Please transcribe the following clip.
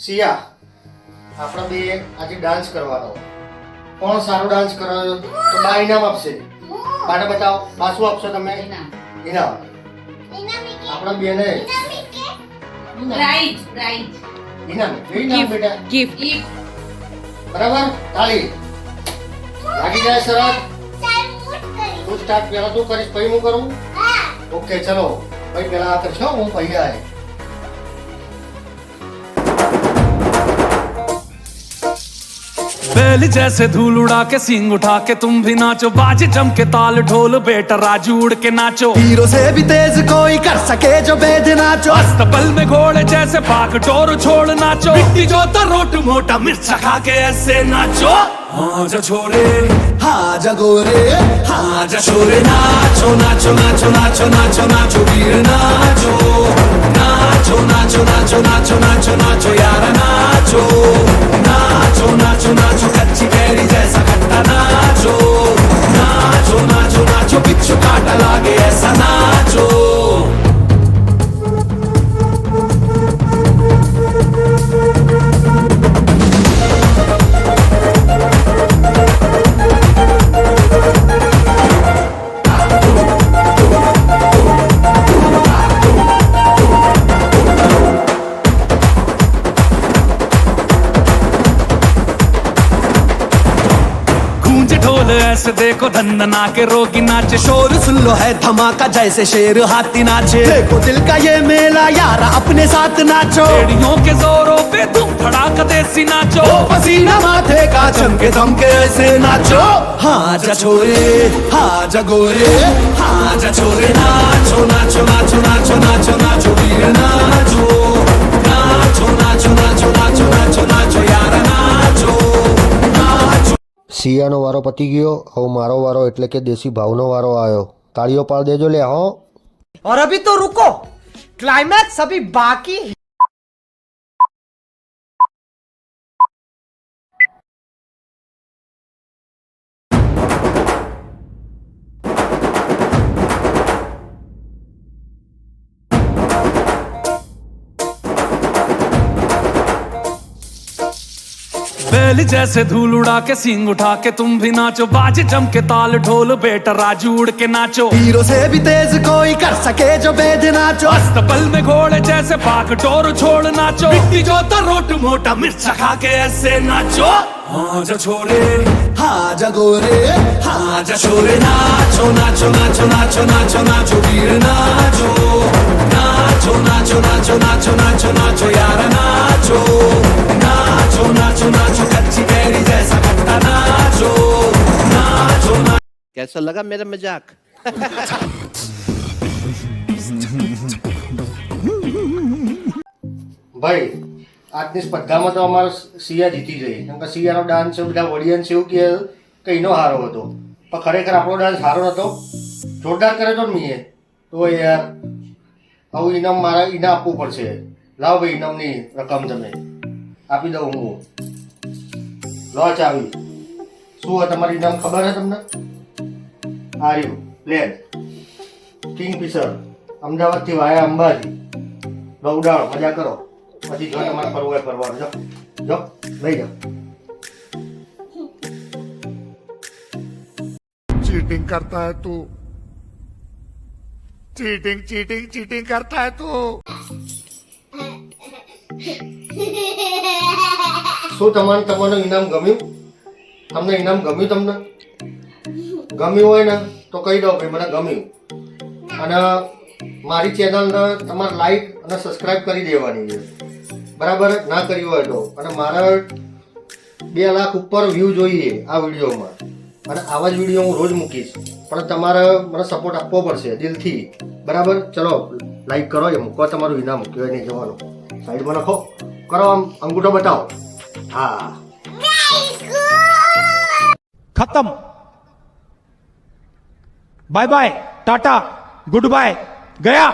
સિયા, આપણે બે આજે ડાન્સ કરવાનો. કોણ સારો ડાન્સ કરે તો બા ઇનામ આપશે. બાને બતાવો, બા શું આપશો તમે? ઇનામ. આપણા બેને પ્રાઇઝ ઇનામ. ઇનામ બેટા. ગિફ્ટ બરાબર? તાળી. લાગી જાય સરસ. તું સ્ટાર્ટ પહેલા તું કરીશ પછી હું કરું. ઓકે ચલો ભાઈ, પહેલા આ કરશો હું પછી આય. बैल जैसे धूल उड़ा के सींग उठा के तुम भी नाचो, बाजे जम के ताल ढोल बेटा राजू उड़ के नाचो, हीरो से भी तेज कोई कर सके जो बेद नाचो, अस्तबल में घोड़े जैसे भाग टोर छोड़ नाचो, मिट्टी जो रोट मोटा मिर्चा खा के ऐसे नाचो, हाँ जा छोरे हाँ जगोरे हाँ जा छोरे नाचो नाचो नाचो नाचो नाचो नाचो वीर नाचो नाचो नाचो नाचो नाचो नाचो नाचो यार नाचो नाचो नाचो नाचो कच्ची कैरी जैसा खट्टा नाचो नाचो नाचो नाचो बिच्छू काटा लागे ऐसा नाचो. ऐसे देखो धंधना के रोगी नाचे, शोर सुन लो है धमाका जैसे शेर हाथी नाचे, देखो दिल का ये मेला यार अपने साथ नाचो, एड़ियों के जोरों पे तुम धड़ाका देसी नाचो, ओ पसीना माथे का चमके दमके ऐसे नाचो, हाँ जा छोरे हाँ जगोरे हाँ जा छोरे नाचो नाचो नाचो नाचो नाचो नाचो वीर नाचो नाचो नाचो नाचो नाचो नाचो नाचो यार नाचो नाचो. સિયાનો વારો પતી ગયો. હવે મારો વારો એટલે કે દેશી ભાવનો વારો આવ્યો. તાળીઓ પાડ દેજો લે. હો और अभी तो रुको, क्लाइमैक्स अभी बाकी है. बैल जैसे धूल उड़ा के सींग उठा के तुम भी नाचो, बाजे जम के ताल ढोल बेटा राजू उड़ के नाचो, हीरो से भी तेज कोई कर सके जो बेद नाचो, अस्तबल में घोड़े जैसे भाग टोर छोड़ नाचो, मिट्टी जो रोट मोटा मिर्चा खा के ऐसे नाचो, हाँ जा छोरे हाँ जगोरे हाँ जा छोरे नाचो नाचो नाचो नाचो नाचो नाचो वीर नाचो नाचो नाचो नाचो नाचो नाचो नाचो यार नाचो नाचो नाचो नाचो कच्ची कैरी जैसा खट्टा नाचो नाचो नाचो. कैसा लगा मेरा मजाक? ભાઈ, આજની સ્પર્ધામાં તો અમારો સિયા જીતી જઈ. કેમ કે સિયાનો ડાન્સ બધા ઓડિયન્સ એવું કે એનો સારો હતો, પણ ખરેખર આપણો ડાન્સ સારો નહોતો. જોરદાર કર્યો હતો ને મીએ તો યાર. આવું ઇનામ મારા ઇનામ આપવું પડશે. લાવો ભાઈ, ઇનામની રકમ તમે આપી દઉં હું. લો ચાવી. શું હોય તમારું ઇનામ ખબર છે તમને? આ રહ્યું પ્લેન કિંગફિશર, અમદાવાદથી વાયા અંબાજી. લો ઉડાડો, મજા કરો. પછી જો તમારે ફરવું હોય ફરવાનું. જો જો લઈ જાઓ. चीटिंग करता है तू, चीटिंग चीटिंग चीटिंग करता है तू. શું તમારું ઇનામ ગમ્યું? તમને ઇનામ ગમ્યું? તમને ગમ્યું હોય ને તો કહી દો ભાઈ મને ગમ્યું. અને મારી ચેનલને તમારે લાઈક અને સબસ્ક્રાઈબ કરી દેવાની છે, બરાબર? ના કર્યું હોય તો. અને મારા 2 લાખ ઉપર વ્યૂ જોઈએ આ વિડીયોમાં, અને આવા જ વિડીયો હું રોજ મૂકીશ. પણ તમારે મને સપોર્ટ આપવો પડશે દિલથી, બરાબર? ચલો લાઈક કરો, એ મૂકો તમારું ઇનામ. કહેવાય નહીં જવાનું. સાઈડમાં નાખો, કરો આમ અંગૂઠો બતાવો. हाँ खत्म. Bye bye, tata, goodbye, गया.